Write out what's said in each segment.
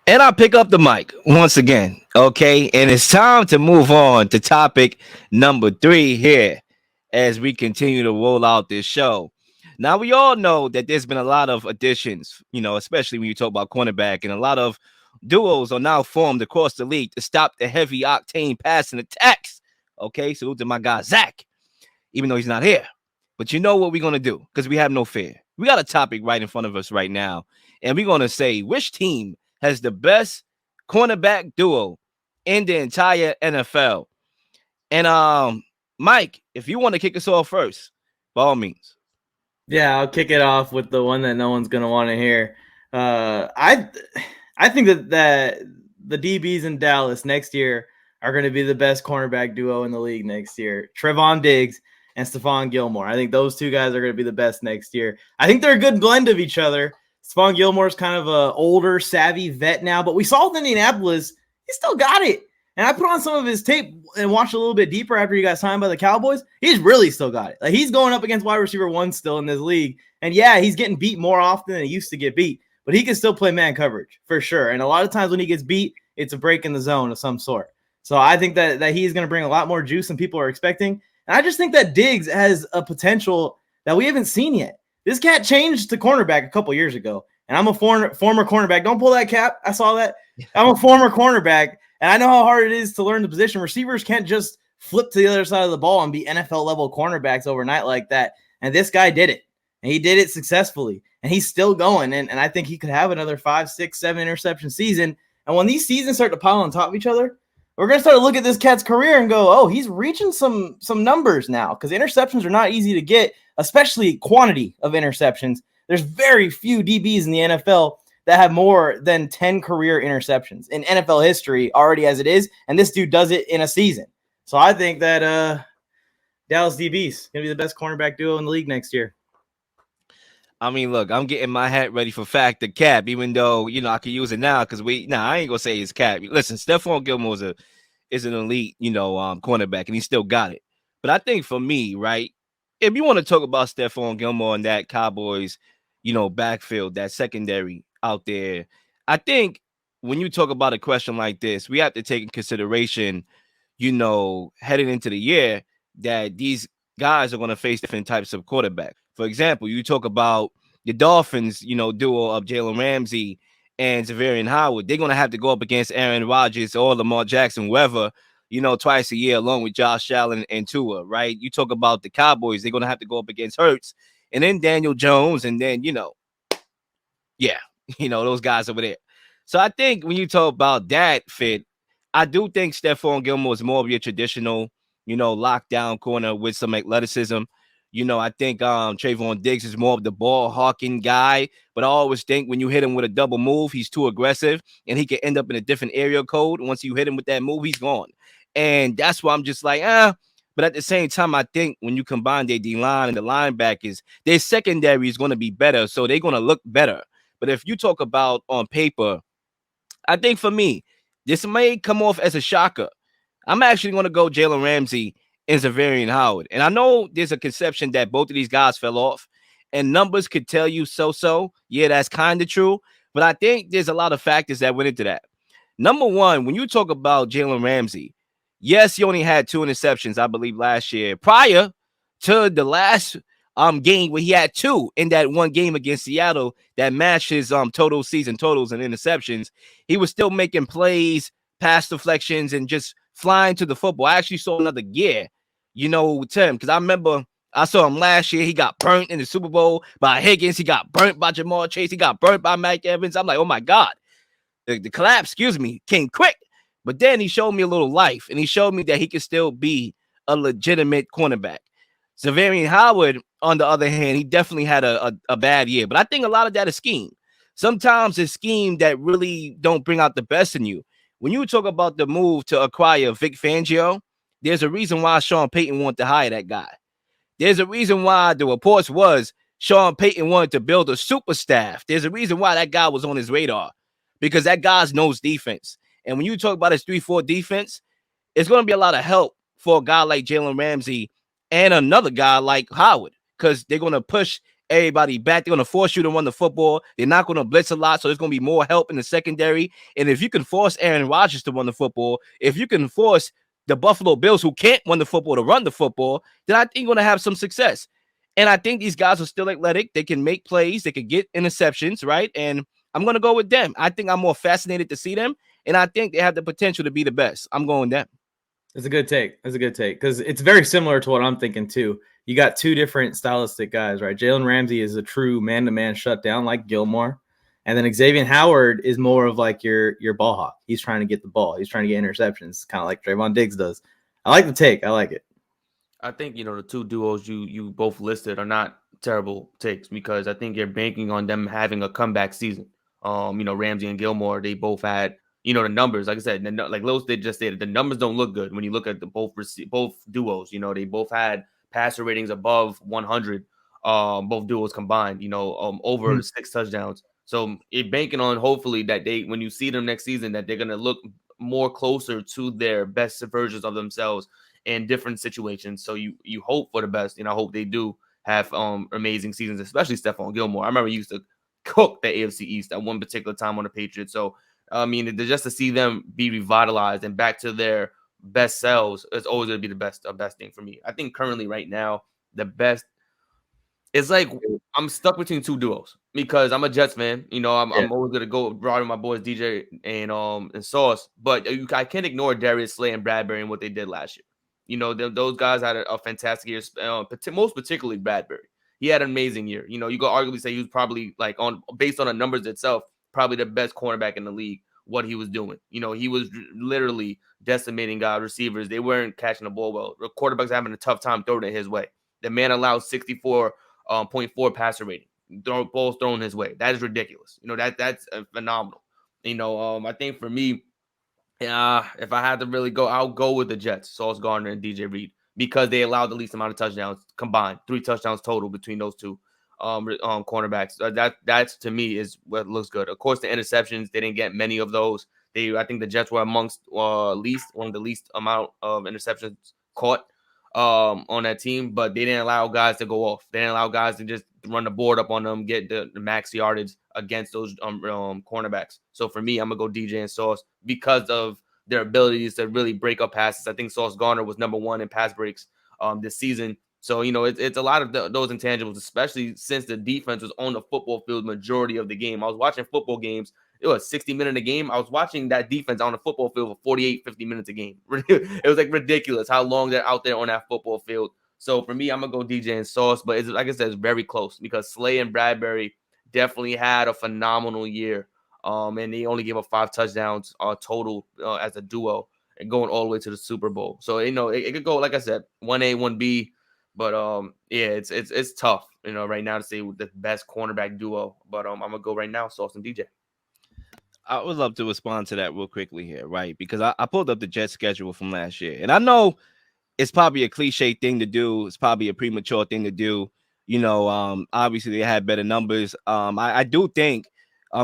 And I pick up the mic once again. Okay. And it's time to move on to topic number 3 here as we continue to roll out this show. Now, we all know that there's been a lot of additions, especially when you talk about cornerback, and a lot of duos are now formed across the league to stop the heavy octane passing attacks. Okay. Salute to my guy, Zach, even though he's not here. But you know what we're going to do because we have no fear. We got a topic right in front of us right now. And we're going to say which team has the best cornerback duo in the entire NFL. And Mike, if you want to kick us off first, by all means. Yeah, I'll kick it off with the one that no one's gonna want to hear. I think that the DBs in Dallas next year are going to be the best cornerback duo in the league next year. Trevon Diggs and Stephon Gilmore. I think those two guys are going to be the best next year. I think they're a good blend of each other. Stephon Gilmore is kind of a older, savvy vet now, but we saw with Indianapolis, he still got it. And I put on some of his tape and watched a little bit deeper after he got signed by the Cowboys. He's really still got it. Like, he's going up against wide receiver 1 still in this league. And yeah, he's getting beat more often than he used to get beat, but he can still play man coverage for sure. And a lot of times when he gets beat, it's a break in the zone of some sort. So I think that he's going to bring a lot more juice than people are expecting. And I just think that Diggs has a potential that we haven't seen yet. This cat changed to cornerback a couple years ago. And I'm a former cornerback. Don't pull that cap. I saw that. I'm a former cornerback. And I know how hard it is to learn the position. Receivers can't just flip to the other side of the ball and be NFL level cornerbacks overnight like that. And this guy did it. And he did it successfully. And he's still going. And I think he could have another 5, 6, 7 interception season. And when these seasons start to pile on top of each other, we're going to start to look at this cat's career and go, oh, he's reaching some numbers now, because interceptions are not easy to get, especially quantity of interceptions. There's very few DBs in the NFL that have more than 10 career interceptions in NFL history already as it is, and this dude does it in a season. So I think that Dallas DB's going to be the best cornerback duo in the league next year. I mean, look, I'm getting my hat ready for fact the cap, even though, I could use it now because I ain't going to say it's cap. Listen, Stephon Gilmore is an elite, cornerback, and he still got it. But I think for me, right, if you want to talk about Stephon Gilmore and that Cowboys, backfield, that secondary out there, I think when you talk about a question like this, we have to take in consideration, heading into the year that these guys are going to face different types of quarterback. For example, you talk about the Dolphins, duo of Jalen Ramsey and Xavien Howard. They're going to have to go up against Aaron Rodgers or Lamar Jackson, whoever, twice a year, along with Josh Allen and Tua, right? You talk about the Cowboys, they're going to have to go up against Hurts and then Daniel Jones and then, those guys over there. So I think when you talk about that fit, I do think Stephon Gilmore is more of your traditional, lockdown corner with some athleticism. I think Trevon Diggs is more of the ball hawking guy, but I always think when you hit him with a double move, he's too aggressive and he can end up in a different area code. Once you hit him with that move, he's gone. And that's why I'm just like, But at the same time, I think when you combine their D-line and the linebackers, their secondary is going to be better, so they're going to look better. But if you talk about on paper, I think for me, this may come off as a shocker. I'm actually going to go Jalen Ramsey and Xavien Howard. And I know there's a conception that both of these guys fell off, and numbers could tell you so. Yeah, that's kind of true. But I think there's a lot of factors that went into that. Number one, when you talk about Jalen Ramsey, yes, he only had 2 interceptions, I believe, last year. Prior to the last game where he had 2 in that one game against Seattle that matched his total season totals and interceptions, he was still making plays, pass deflections, and just flying to the football. I actually saw another gear, with him, because I remember I saw him last year. He got burnt in the Super Bowl by Higgins. He got burnt by Jamar Chase. He got burnt by Mike Evans. I'm like, oh my God. The collapse, came quick. But then he showed me a little life, and he showed me that he could still be a legitimate cornerback. Xavien Howard, on the other hand, he definitely had a bad year. But I think a lot of that is scheme. Sometimes it's scheme that really don't bring out the best in you. When you talk about the move to acquire Vic Fangio, there's a reason why Sean Payton wanted to hire that guy. There's a reason why the reports was Sean Payton wanted to build a super staff. There's a reason why that guy was on his radar, because that guy knows defense. And when you talk about his 3-4 defense, it's going to be a lot of help for a guy like Jalen Ramsey and another guy like Howard, because they're going to push everybody back. They're going to force you to run the football. They're not going to blitz a lot, so there's going to be more help in the secondary. And if you can force Aaron Rodgers to run the football, if you can force the Buffalo Bills, who can't run the football, to run the football, then I think you're going to have some success. And I think these guys are still athletic. They can make plays. They can get interceptions, right? And I'm going to go with them. I think I'm more fascinated to see them, and I think they have the potential to be the best. I'm going them. That's a good take. That's a good take because it's very similar to what I'm thinking too. You got two different stylistic guys, right? Jalen Ramsey is a true man-to-man shutdown like Gilmore, and then Xavien Howard is more of like your ball hawk. He's trying to get the ball. He's trying to get interceptions, kind of like Trevon Diggs does. I like the take. I like it. I think the two duos you both listed are not terrible takes because I think you're banking on them having a comeback season. Ramsey and Gilmore, they both had the numbers. Like I said, like Los did just say, the numbers don't look good when you look at the both duos. They both had passer ratings above 100. Both duos combined. Over 6 touchdowns. So you're banking on hopefully that when you see them next season, that they're gonna look more closer to their best versions of themselves in different situations. So you hope for the best. I hope they do have amazing seasons, especially Stephon Gilmore. I remember he used to cook the AFC East at one particular time on the Patriots. So I mean, just to see them be revitalized and back to their best selves, it's always going to be the best thing for me. I think currently right now, the best, it's like I'm stuck between two duos because I'm a Jets fan. I'm always going to go ride with my boys DJ and Sauce, but I can't ignore Darius, Slay, and Bradberry and what they did last year. Those guys had a fantastic year, most particularly Bradberry. He had an amazing year. You could arguably say he was probably based on the numbers itself, probably the best cornerback in the league. What he was doing, he was literally decimating receivers. They weren't catching the ball well. The quarterback's having a tough time throwing it his way. The man allowed 64.4 passer rating. Balls thrown his way. That is ridiculous. That's phenomenal. I think for me, if I had to really go, I'll go with the Jets, Sauce Gardner and DJ Reed, because they allowed the least amount of touchdowns combined, 3 touchdowns total between those two cornerbacks. That's to me is what looks good. Of course, the interceptions, they didn't get many of those. I think the Jets were amongst one of the least amount of interceptions caught on that team, but they didn't allow guys to go off. They didn't allow guys to just run the board up on them, get the max yardage against those cornerbacks. So for me, I'm gonna go DJ and Sauce because of their abilities to really break up passes. I think Sauce Gardner was number 1 in pass breaks this season. So, it's a lot of those intangibles, especially since the defense was on the football field majority of the game. I was watching football games. It was 60 minutes a game. I was watching that defense on the football field for 48, 50 minutes a game. It was ridiculous how long they're out there on that football field. So for me, I'm going to go DJ and Sauce. But it's, like I said, it's very close because Slay and Bradberry definitely had a phenomenal year. And they only gave up 5 touchdowns total as a duo and going all the way to the Super Bowl. So, it could go, like I said, 1A, 1B. But it's tough, right now to say the best cornerback duo. But I'm gonna go right now, Sauce and DJ. I would love to respond to that real quickly here, right? Because I pulled up the Jets schedule from last year, and I know it's probably a cliche thing to do. It's probably a premature thing to do. Obviously they had better numbers. I do think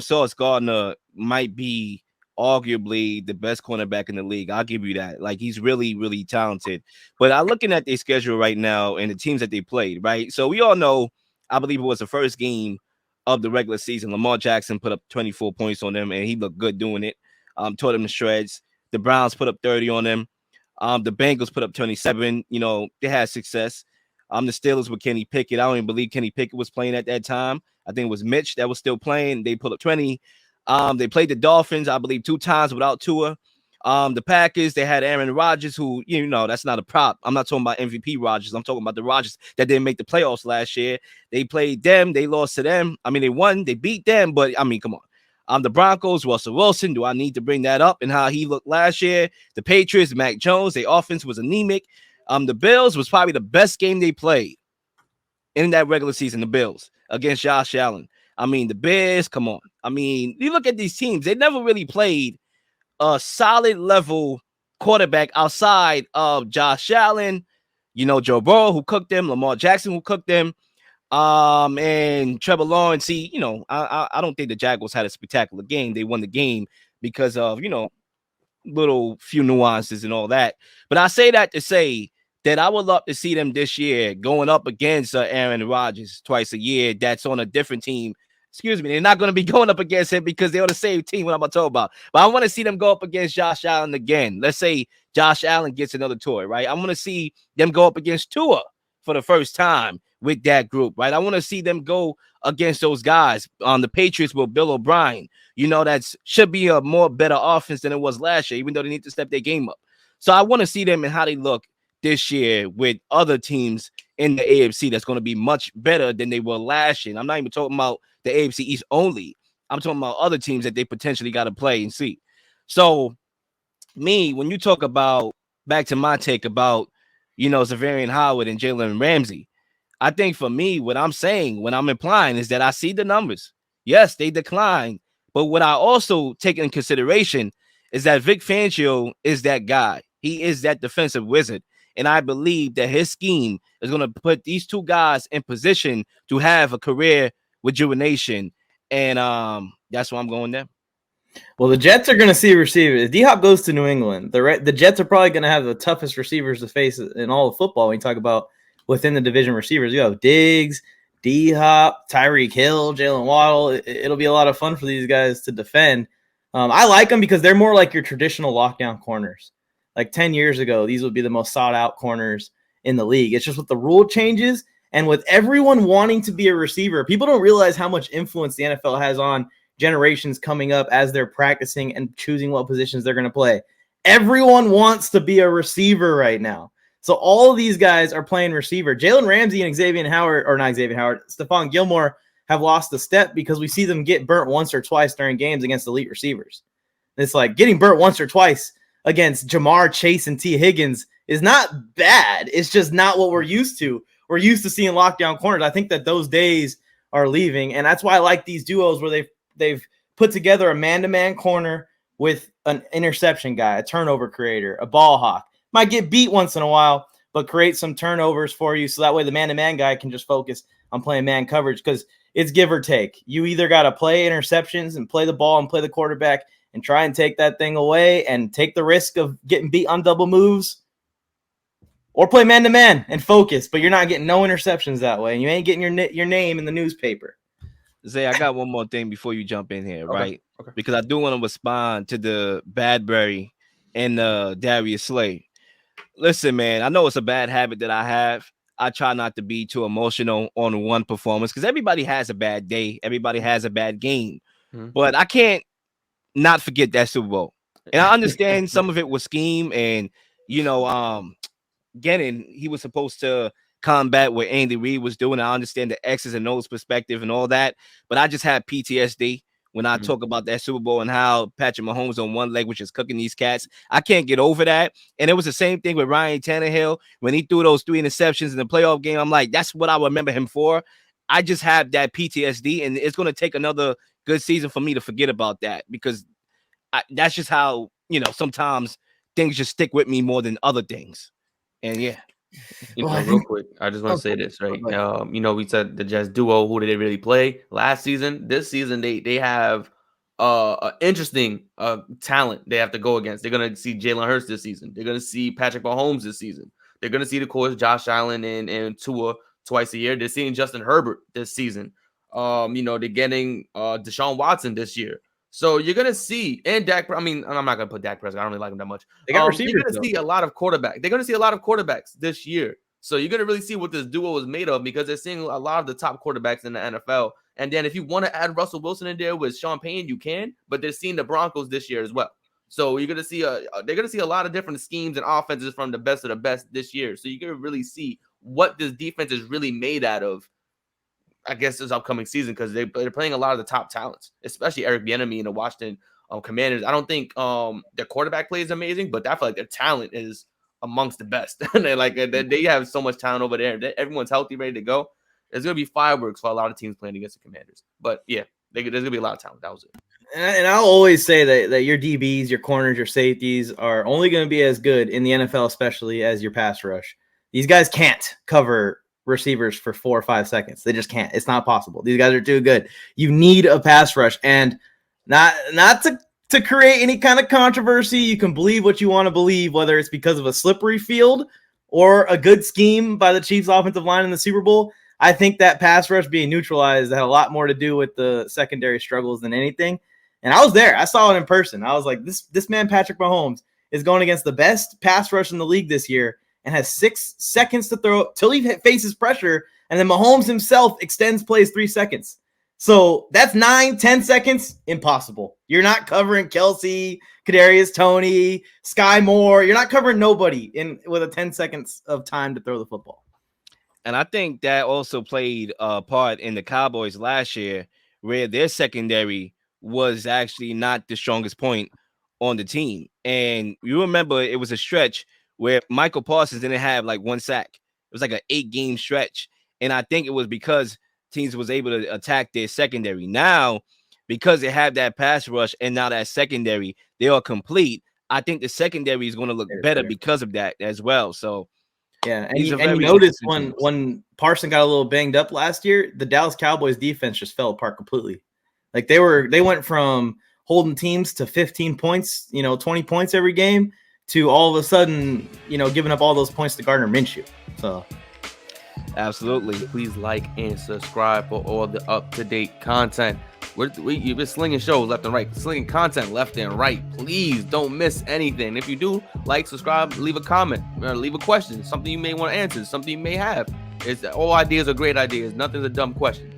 Sauce Gardner might be arguably the best cornerback in the league. I'll give you that. Like, he's really, really talented. But I'm looking at their schedule right now and the teams that they played, right? So we all know, I believe it was the first game of the regular season. Lamar Jackson put up 24 points on them, and he looked good doing it. Tore them to shreds. The Browns put up 30 on them. The Bengals put up 27. They had success. The Steelers with Kenny Pickett. I don't even believe Kenny Pickett was playing at that time. I think it was Mitch that was still playing. They put up 20. They played the Dolphins, I believe, 2 times without Tua. The Packers, they had Aaron Rodgers, who, that's not a prop. I'm not talking about MVP Rodgers. I'm talking about the Rodgers that didn't make the playoffs last year. They played them. They lost to them. I mean, they won. They beat them. But, I mean, come on. The Broncos, Russell Wilson. Do I need to bring that up and how he looked last year? The Patriots, Mac Jones. Their offense was anemic. The Bills was probably the best game they played in that regular season, the Bills, against Josh Allen. I mean, the Bears, come on. I mean, you look at these teams, they never really played a solid level quarterback outside of Josh Allen, Joe Burrow, who cooked them, Lamar Jackson, who cooked them, and Trevor Lawrence. See, I don't think the Jaguars had a spectacular game. They won the game because of, little few nuances and all that. But I say that to say that I would love to see them this year going up against Aaron Rodgers twice a year. That's on a different team. Excuse me. They're not going to be going up against him because they're on the same team. What I'm about to talk about. But I want to see them go up against Josh Allen again. Let's say Josh Allen gets another toy, right? I want to see them go up against Tua for the first time with that group, right? I want to see them go against those guys on the Patriots with Bill O'Brien. That should be a more better offense than it was last year, even though they need to step their game up. So I want to see them and how they look this year with other teams in the AFC that's going to be much better than they were last year. And I'm not even talking about the AFC East only. I'm talking about other teams that they potentially got to play and see. So when you talk about, back to my take about, Xavien Howard and Jalen Ramsey, I think for me, what I'm saying, what I'm implying is that I see the numbers. Yes, they decline. But what I also take in consideration is that Vic Fangio is that guy. He is that defensive wizard. And I believe that his scheme is going to put these two guys in position to have a career rejuvenation. And that's why I'm going there. Well, the Jets are going to see receivers. If D-Hop goes to New England, the Jets are probably going to have the toughest receivers to face in all of football when you talk about within the division receivers. You have Diggs, D-Hop, Tyreek Hill, Jalen Waddle. It'll be a lot of fun for these guys to defend. I like them because they're more like your traditional lockdown corners. Like 10 years ago, these would be the most sought-out corners in the league. It's just with the rule changes and with everyone wanting to be a receiver, people don't realize how much influence the NFL has on generations coming up as they're practicing and choosing what positions they're going to play. Everyone wants to be a receiver right now. So all of these guys are playing receiver. Jalen Ramsey and Stephon Gilmore have lost a step because we see them get burnt once or twice during games against elite receivers. It's like getting burnt once or twice against Jamar Chase and T. Higgins is not bad. It's just not what we're used to. We're used to seeing lockdown corners. I think that those days are leaving, and that's why I like these duos where they've put together a man-to-man corner with an interception guy, a turnover creator, a ball hawk. Might get beat once in a while, but create some turnovers for you so that way the man-to-man guy can just focus on playing man coverage because it's give or take. You either got to play interceptions and play the ball and play the quarterback and try and take that thing away and take the risk of getting beat on double moves, or play man-to-man and focus, but you're not getting no interceptions that way, and you ain't getting your name in the newspaper. Zay, I got one more thing before you jump in here, right? Okay. Because I do want to respond to the Bradberry and Darius Slay. Listen, man, I know it's a bad habit that I have. I try not to be too emotional on one performance because everybody has a bad day. Everybody has a bad game. Mm-hmm. But I can't not forget that Super Bowl. And I understand some of it was scheme and, Gannon, he was supposed to combat what Andy Reid was doing. I understand the X's and O's perspective and all that, but I just had PTSD when I talk about that Super Bowl and how Patrick Mahomes on one leg was just cooking these cats. I can't get over that. And it was the same thing with Ryan Tannehill when he threw those 3 interceptions in the playoff game. I'm like, that's what I remember him for. I just have that PTSD, and it's going to take another good season for me to forget about that because that's just how, sometimes things just stick with me more than other things. And yeah. Real quick, I just want to say this, right? We said the Jets duo, who did they really play last season? This season, they have an interesting talent they have to go against. They're going to see Jalen Hurts this season. They're going to see Patrick Mahomes this season. They're going to see, of course, Josh Allen and Tua twice a year. They're seeing Justin Herbert this season. They're getting Deshaun Watson this year. So you're going to see, and Dak, I'm not going to put Dak Prescott. I don't really like him that much. They got receivers, you're going to see a lot of quarterbacks. They're going to see a lot of quarterbacks this year. So you're going to really see what this duo is made of because they're seeing a lot of the top quarterbacks in the NFL. And then if you want to add Russell Wilson in there with Sean Payne, you can, but they're seeing the Broncos this year as well. So you're going to see they're going to see a lot of different schemes and offenses from the best of the best this year. So you're going to really see what this defense is really made out of, I guess, this upcoming season because they're playing a lot of the top talents, especially Eric Bieniemy and the Washington Commanders. I don't think their quarterback play is amazing, but I feel like their talent is amongst the best. They have so much talent over there. Everyone's healthy, ready to go. There's going to be fireworks for a lot of teams playing against the Commanders. But yeah, there's going to be a lot of talent. That was it. And I'll always say that your DBs, your corners, your safeties are only going to be as good in the NFL, especially as your pass rush. These guys can't cover receivers for 4 or 5 seconds. They just can't. It's not possible. These guys are too good. You need a pass rush, and not to create any kind of controversy. You can believe what you want to believe, whether it's because of a slippery field or a good scheme by the Chiefs offensive line in the Super Bowl, I think that pass rush being neutralized had a lot more to do with the secondary struggles than anything. And I was there. I saw it in person. I was like, this man, Patrick Mahomes, is going against the best pass rush in the league this year and has 6 seconds to throw till he faces pressure. And then Mahomes himself extends plays 3 seconds. So that's 9-10 seconds. Impossible. You're not covering Kelsey, Kadarius Toney, Sky Moore. You're not covering nobody with a 10 seconds of time to throw the football. And I think that also played a part in the Cowboys last year, where their secondary was actually not the strongest point on the team. And you remember it was a stretch where Michael Parsons didn't have like 1 sack. It was like an 8-game stretch. And I think it was because teams was able to attack their secondary. Now, because they have that pass rush and now that secondary, they are complete. I think the secondary is going to look better because of that as well. So, yeah, and you notice when Parson got a little banged up last year, the Dallas Cowboys defense just fell apart completely. Like they went from holding teams to 15 points, 20 points every game, to all of a sudden, giving up all those points to Gardner Minshew. So, absolutely. Please like and subscribe for all the up-to-date content. You've been slinging shows left and right, slinging content left and right. Please don't miss anything. If you do, like, subscribe, leave a comment, or leave a question, something you may want to answer, something you may have. All ideas are great ideas. Nothing's a dumb question.